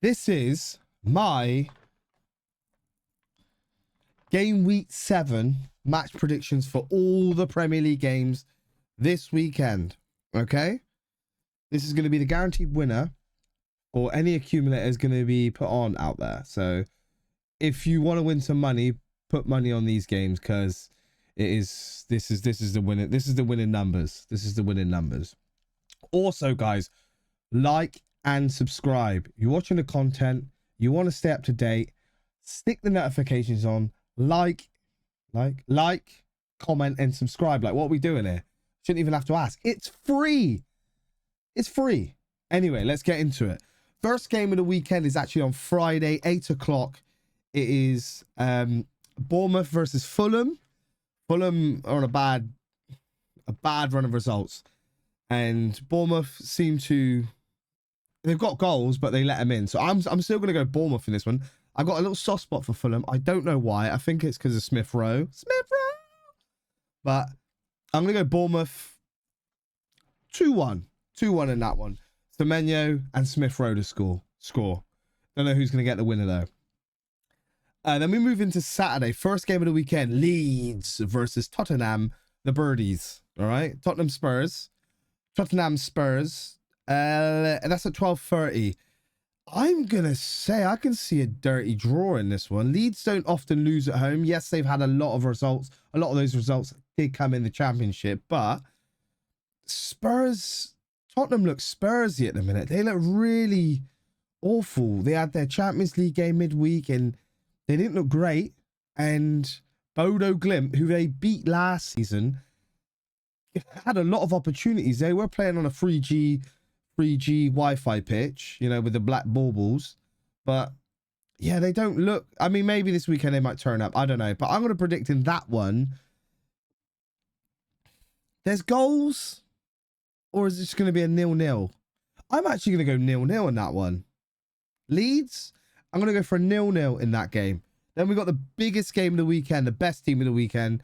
This is my game week 7 match predictions for all the Premier League games this weekend. Okay, this is going to be the guaranteed winner, or any accumulator is going to be put on out there. So if you want to win some money, put money on these games, because this is the winning. This is the winning numbers. This is the winning numbers. Also, guys, like and subscribe. You're watching the content, you want to stay up to date, stick the notifications on, like, comment and subscribe. Like, what are we doing here? Shouldn't even have to ask. It's free. It's free. Anyway, let's get into it. First game of the weekend is actually on Friday, 8 o'clock. It is Bournemouth versus Fulham. Fulham are on a bad run of results, and Bournemouth seem to, they've got goals, but they let them in. So I'm still going to go Bournemouth in this one. I've got a little soft spot for Fulham. I don't know why. I think it's because of Smith Rowe. But I'm going to go Bournemouth 2-1. 2-1 in that one. Semenyo and Smith Rowe to score. Don't know who's going to get the winner, though. Then we move into Saturday. First game of the weekend. Leeds versus Tottenham. The Birdies. All right. Tottenham Spurs. And that's at 12:30. I'm going to say I can see a dirty draw in this one. Leeds don't often lose at home. Yes, they've had a lot of results. A lot of those results did come in the Championship. But Tottenham look Spursy at the minute. They look really awful. They had their Champions League game midweek and they didn't look great. And Bodo Glimt, who they beat last season, had a lot of opportunities. They were playing on a 3G Wi-Fi pitch, you know, with the black baubles. But yeah, they don't look, I mean, maybe this weekend they might turn up. I don't know. But I'm going to predict in that one, there's goals, or is it just going to be a 0-0? I'm actually going to go 0-0 in that one. Leeds, I'm going to go for a 0-0 in that game. Then we got the biggest game of the weekend, the best team of the weekend,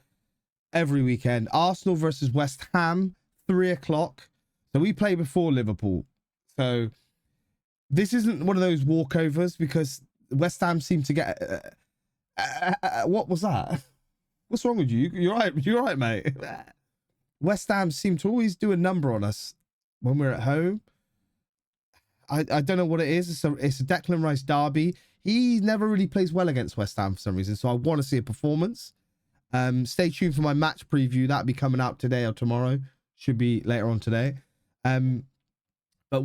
every weekend. Arsenal versus West Ham, 3 o'clock. So we play before Liverpool. So this isn't one of those walkovers, because West Ham seem to get... what was that? What's wrong with you? You're right. You're right, mate. West Ham seem to always do a number on us when we're at home. I don't know what it is. It's a Declan Rice derby. He never really plays well against West Ham for some reason. So I want to see a performance. Stay tuned for my match preview. That'll be coming out today or tomorrow. Should be later on today. But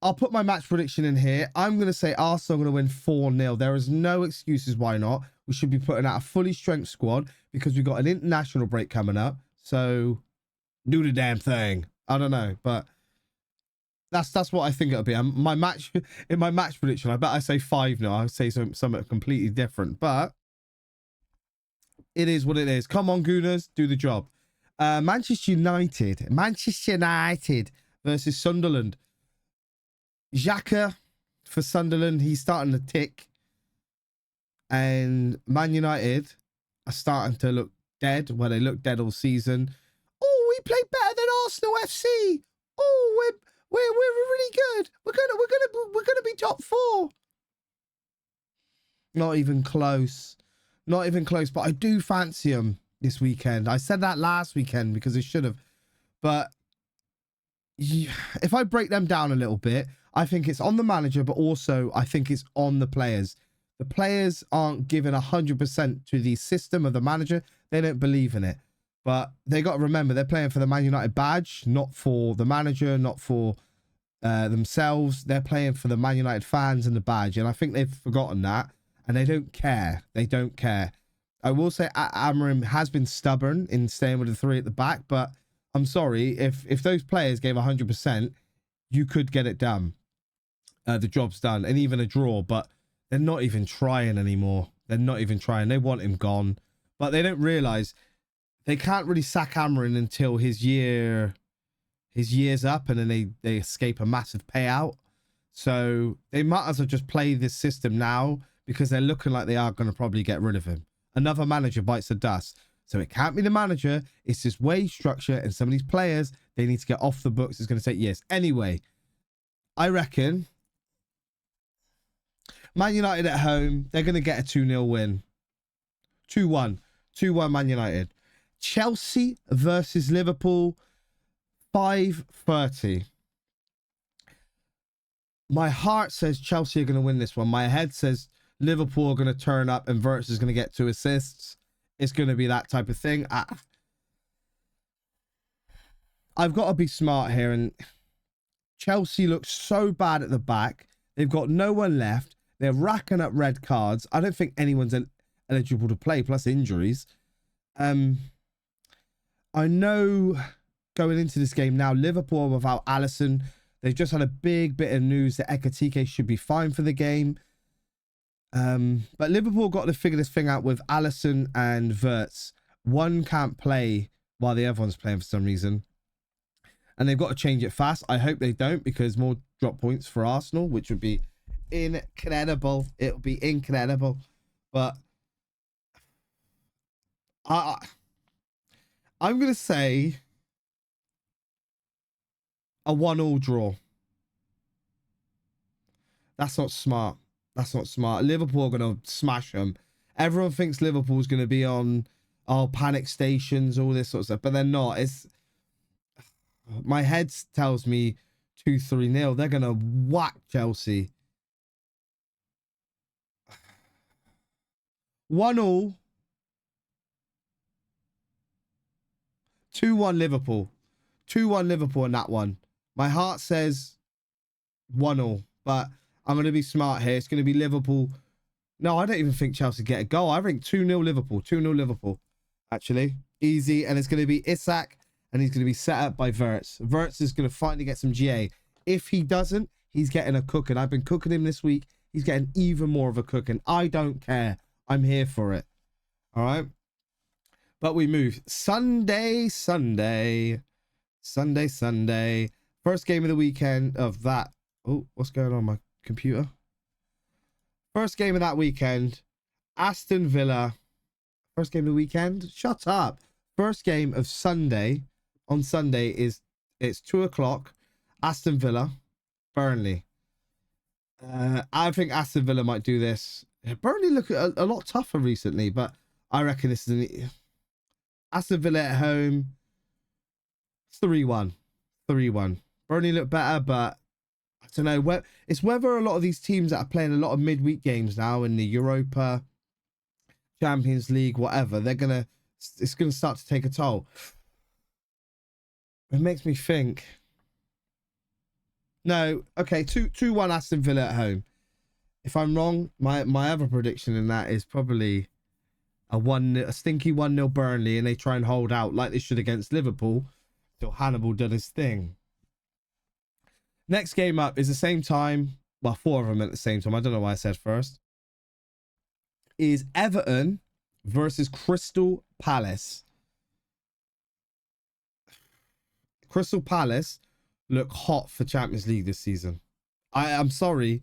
I'll put my match prediction in here. I'm going to say Arsenal are going to win 4-0. There is no excuses why not. We should be putting out a fully strength squad because we've got an international break coming up. So do the damn thing. I don't know, but that's what I think it'll be. In my match prediction, I bet I say 5-0. I say something completely different, but it is what it is. Come on, Gooners, do the job. Manchester United versus Sunderland. Xhaka for Sunderland, he's starting to tick. And Man United are starting to look dead. Well, they look dead all season. Oh, we play better than Arsenal FC. Oh, we're really good. We're gonna be top 4. Not even close. Not even close. But I do fancy them this weekend. I said that last weekend because I should have. But if I break them down a little bit, I think it's on the manager, but also I think it's on the players. The players aren't giving 100% to the system of the manager. They don't believe in it. But they got to remember, they're playing for the Man United badge, not for the manager, not for themselves. They're playing for the Man United fans and the badge. And I think they've forgotten that. And they don't care. They don't care. I will say Amorim has been stubborn in staying with the 3 at the back. But I'm sorry, if those players gave 100%, you could get it done. The job's done. And even a draw. But they're not even trying anymore. They're not even trying. They want him gone. But they don't realise they can't really sack Amorim until his year's up, and then they escape a massive payout. So they might as well just play this system now, because they're looking like they are going to probably get rid of him. Another manager bites the dust. So it can't be the manager. It's this wage structure, and some of these players, they need to get off the books. It's going to take years. Anyway, I reckon Man United at home. They're going to get a 2-0 win. 2-1. 2-1 Man United. Chelsea versus Liverpool. 5:30. My heart says Chelsea are going to win this one. My head says Liverpool are going to turn up and Wirtz is going to get 2 assists. It's going to be that type of thing. I've got to be smart here. And Chelsea looks so bad at the back. They've got no one left. They're racking up red cards. I don't think anyone's eligible to play, plus injuries. I know going into this game now, Liverpool without Alisson. They've just had a big bit of news that Ekitike should be fine for the game. But Liverpool got to figure this thing out with Alisson and Wirtz. One can't play while the other one's playing for some reason. And they've got to change it fast. I hope they don't, because more drop points for Arsenal, which would be incredible. It would be incredible. But I'm going to say a 1-1 draw. That's not smart. That's not smart. Liverpool are going to smash them. Everyone thinks Liverpool's going to be on panic stations, all this sort of stuff, but they're not. My head tells me 2-3-0. They're going to whack Chelsea. 1-1. 2-1 Liverpool. 2-1 Liverpool in that one. My heart says 1-1, but I'm going to be smart here. It's going to be Liverpool. No, I don't even think Chelsea get a goal. I think 2-0 Liverpool. 2-0 Liverpool, actually. Easy. And it's going to be Isak, and he's going to be set up by Wirtz. Wirtz is going to finally get some GA. If he doesn't, he's getting a cooking. I've been cooking him this week. He's getting even more of a cooking. I don't care. I'm here for it. All right? But we move. Sunday. First game of the weekend of that. Oh, what's going on my computer? First game of that weekend. Aston Villa. First game of the weekend? Shut up. First game of Sunday. On Sunday it's 2:00. Aston Villa. Burnley. I think Aston Villa might do this. Burnley look a lot tougher recently, but I reckon this is Aston Villa at home. 3-1. 3-1. Burnley look better, but I don't know. It's whether a lot of these teams that are playing a lot of midweek games now in the Europa, Champions League, whatever, it's gonna start to take a toll. It makes me think. No, okay, 2-1 Aston Villa at home. If I'm wrong, my other prediction in that is probably a stinky 1-0 Burnley, and they try and hold out like they should against Liverpool till Hannibal done his thing. Next game up is the same time. Well, 4 of them at the same time. I don't know why I said first. Is Everton versus Crystal Palace. Crystal Palace look hot for Champions League this season. I'm sorry,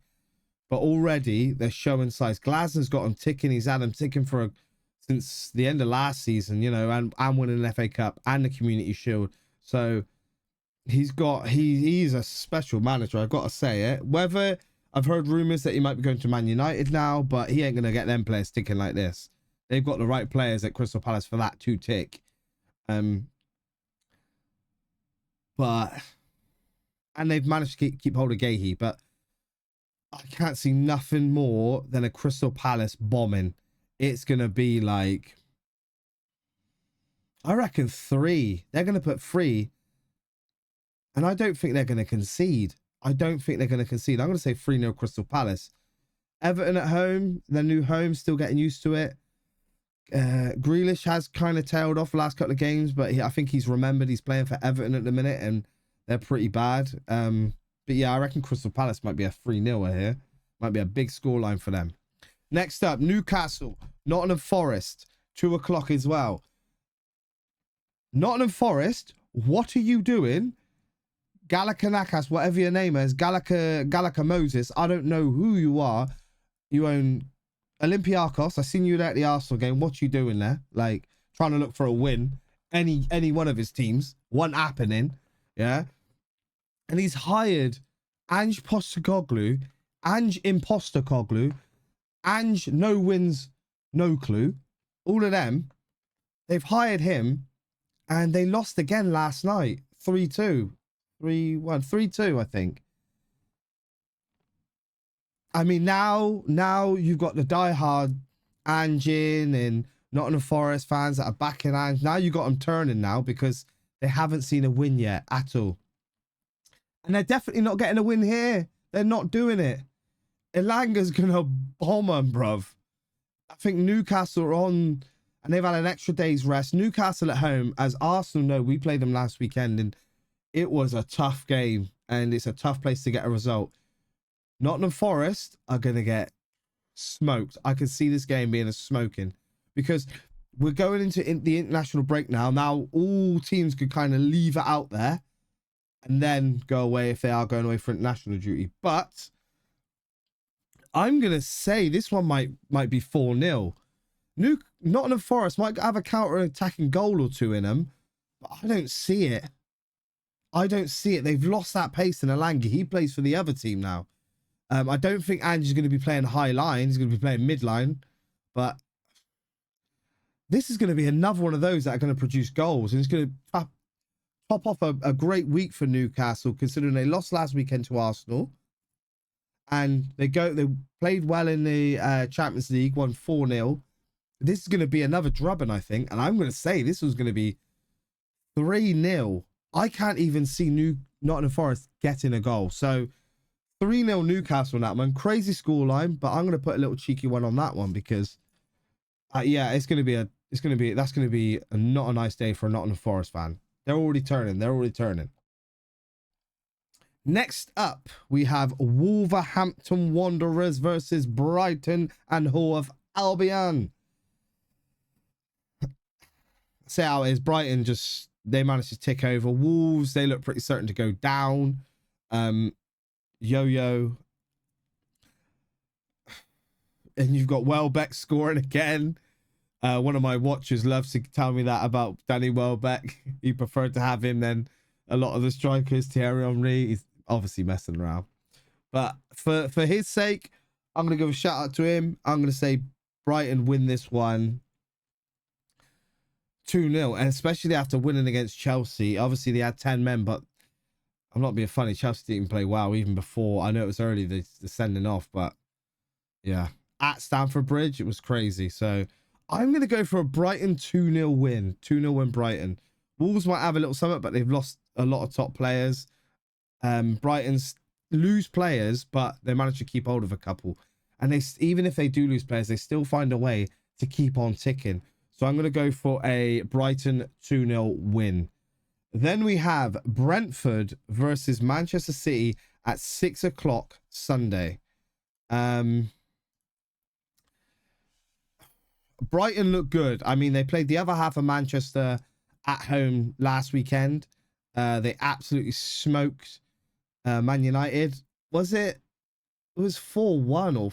but already they're showing size. Glasner's got them ticking. He's had them ticking since the end of last season, you know, and winning an FA Cup and the Community Shield. So he's a special manager. I've got to say it. Whether I've heard rumors that he might be going to Man United now, but he ain't going to get them players ticking like this. They've got the right players at Crystal Palace for that to tick. And they've managed to keep hold of Gahey, but I can't see nothing more than a Crystal Palace bombing. It's going to be like, I reckon 3. They're going to put 3. And I don't think they're going to concede. I'm going to say 3-0 Crystal Palace. Everton at home, their new home, still getting used to it. Grealish has kind of tailed off the last couple of games, but I think he's remembered he's playing for Everton at the minute, and they're pretty bad. But yeah, I reckon Crystal Palace might be a 3-0 here. Might be a big scoreline for them. Next up, Newcastle, Nottingham Forest, 2:00 as well. Nottingham Forest, what are you doing? Galakanakas, whatever your name is, Galaka Moses, I don't know who you are. You own Olympiacos. I seen you there at the Arsenal game. What you doing there? Like, trying to look for a win. Any one of his teams. One happening. Yeah. And he's hired Ange Postecoglou Ange Imposter Coglu, Ange No Wins No Clue, all of them, they've hired him and they lost again last night. 3-2, 3-1, 3-2, I think. I mean, now you've got the diehard Ange and Nottingham Forest fans that are backing Ange. Now you got them turning now because they haven't seen a win yet at all. And they're definitely not getting a win here. They're not doing it. Elanga's going to bomb them, bruv. I think Newcastle are on, and they've had an extra day's rest. Newcastle at home, as Arsenal know, we played them last weekend, and it was a tough game, and it's a tough place to get a result. Nottingham Forest are going to get smoked. I can see this game being a smoking because we're going into the international break now. Now, all teams could kind of leave it out there and then go away if they are going away for international duty. But I'm going to say this one might be 4-0. Nottingham Forest might have a counter-attacking goal or two in them, but I don't see it. I don't see it. They've lost that pace in Elanga. He plays for the other team now. I don't think Ange is going to be playing high line. He's going to be playing mid-line. But this is going to be another one of those that are going to produce goals. And it's going to top off a great week for Newcastle, considering they lost last weekend to Arsenal. And they played well in the Champions League, won 4-0. This is going to be another drubbing, I think. And I'm going to say this was going to be 3-0. I can't even see Nottingham Forest getting a goal. So 3-0 Newcastle on that one. Crazy scoreline, but I'm going to put a little cheeky one on that one because, yeah, that's going to be not a nice day for a Nottingham Forest fan. They're already turning. Next up, we have Wolverhampton Wanderers versus Brighton and Hove Albion. Say how it is. Brighton they managed to tick over. Wolves, they look pretty certain to go down. Yo-yo. And you've got Welbeck scoring again. One of my watchers loves to tell me that about Danny Welbeck. He preferred to have him than a lot of the strikers. Thierry Henry, he's obviously messing around. But for his sake, I'm going to give a shout out to him. I'm going to say Brighton win this one 2-0. And especially after winning against Chelsea. Obviously, they had 10 men, but I'm not being funny. Chelsea didn't play well even before. I know it was early, the sending off, but yeah. At Stamford Bridge, it was crazy. So I'm going to go for a Brighton 2-0 win. 2-0 win Brighton. Wolves might have a little something, but they've lost a lot of top players. Brighton's lose players, but they managed to keep hold of a couple. And even if they do lose players, they still find a way to keep on ticking. So I'm going to go for a Brighton 2-0 win. Then we have Brentford versus Manchester City at 6 o'clock Sunday. Brighton look good. I mean, they played the other half of Manchester at home last weekend. They absolutely smoked Man United. It was 4-1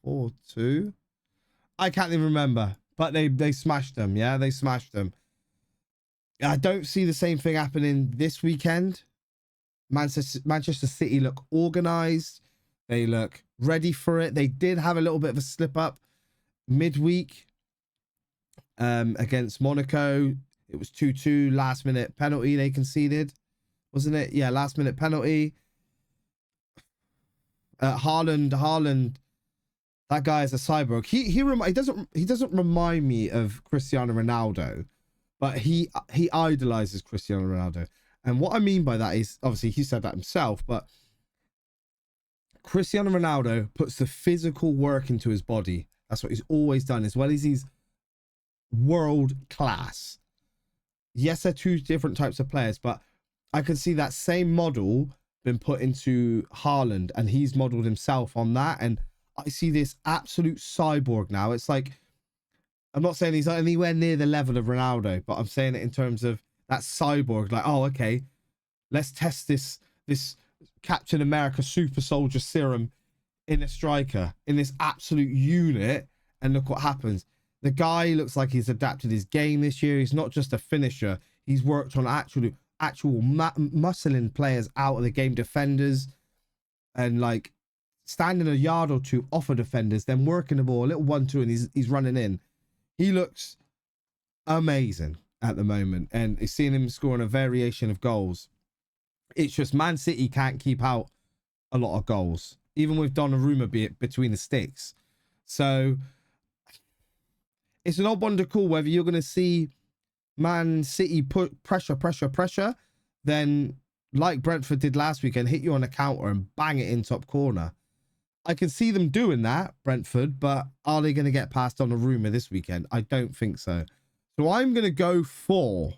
or 4-2? I can't even remember. But they smashed them. Yeah, they smashed them. I don't see the same thing happening this weekend. Manchester City look organised. They look ready for it. They did have a little bit of a slip up midweek against Monaco. It was 2-2. Last minute penalty they conceded. Wasn't it? Yeah, last minute penalty. Haaland, that guy is a cyborg. He doesn't remind me of Cristiano Ronaldo, but he idolizes Cristiano Ronaldo. And what I mean by that is, obviously he said that himself, but Cristiano Ronaldo puts the physical work into his body. That's what he's always done, as well as he's world class. Yes, they're two different types of players, but I can see that same model been put into Haaland, and he's modeled himself on that. And I see this absolute cyborg now. It's like, I'm not saying he's anywhere near the level of Ronaldo, but I'm saying it in terms of that cyborg. Like, oh, okay, let's test this Captain America super soldier serum in a striker, in this absolute unit, and look what happens. The guy looks like he's adapted his game this year. He's not just a finisher. He's worked on actual muscling players out of the game, defenders, and like standing a yard or two off of defenders, then working the ball, a little 1-2, and he's running in. He looks amazing at the moment, and it's seeing him scoring a variation of goals. It's just Man City can't keep out a lot of goals, even with Donnarumma between the sticks. So it's an odd one to call whether you're going to see Man City put pressure, then like Brentford did last weekend, hit you on a counter and bang it in top corner. I can see them doing that, Brentford, but are they going to get past Donnarumma this weekend? I don't think so. So I'm going to go for...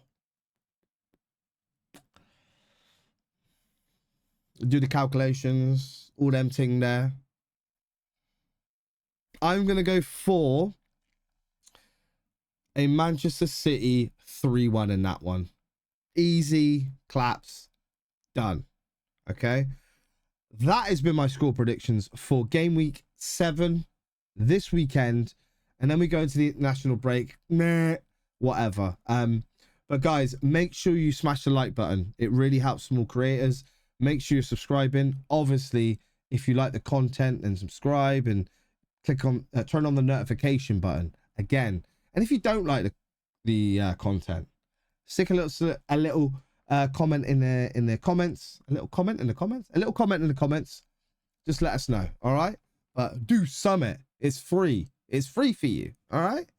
do the calculations, all them thing there. I'm going to go for a Manchester City 3-1 in that one. Easy, claps, done. Okay? That has been my score predictions for game week 7 this weekend. And then we go into the international break. Meh, whatever. But guys, make sure you smash the like button. It really helps small creators. Make sure you're subscribing. Obviously, if you like the content, then subscribe and click on, turn on the notification button again. And if you don't like the content, stick a little comment in the comments. A little comment in the comments. A little comment in the comments. Just let us know. All right. But do summit. It's free. It's free for you. All right.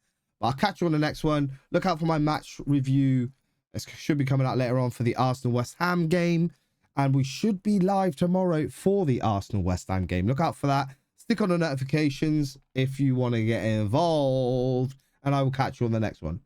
But I'll catch you on the next one. Look out for my match review. It should be coming out later on for the Arsenal West Ham game. And we should be live tomorrow for the Arsenal West Ham game. Look out for that. Stick on the notifications if you want to get involved. And I will catch you on the next one.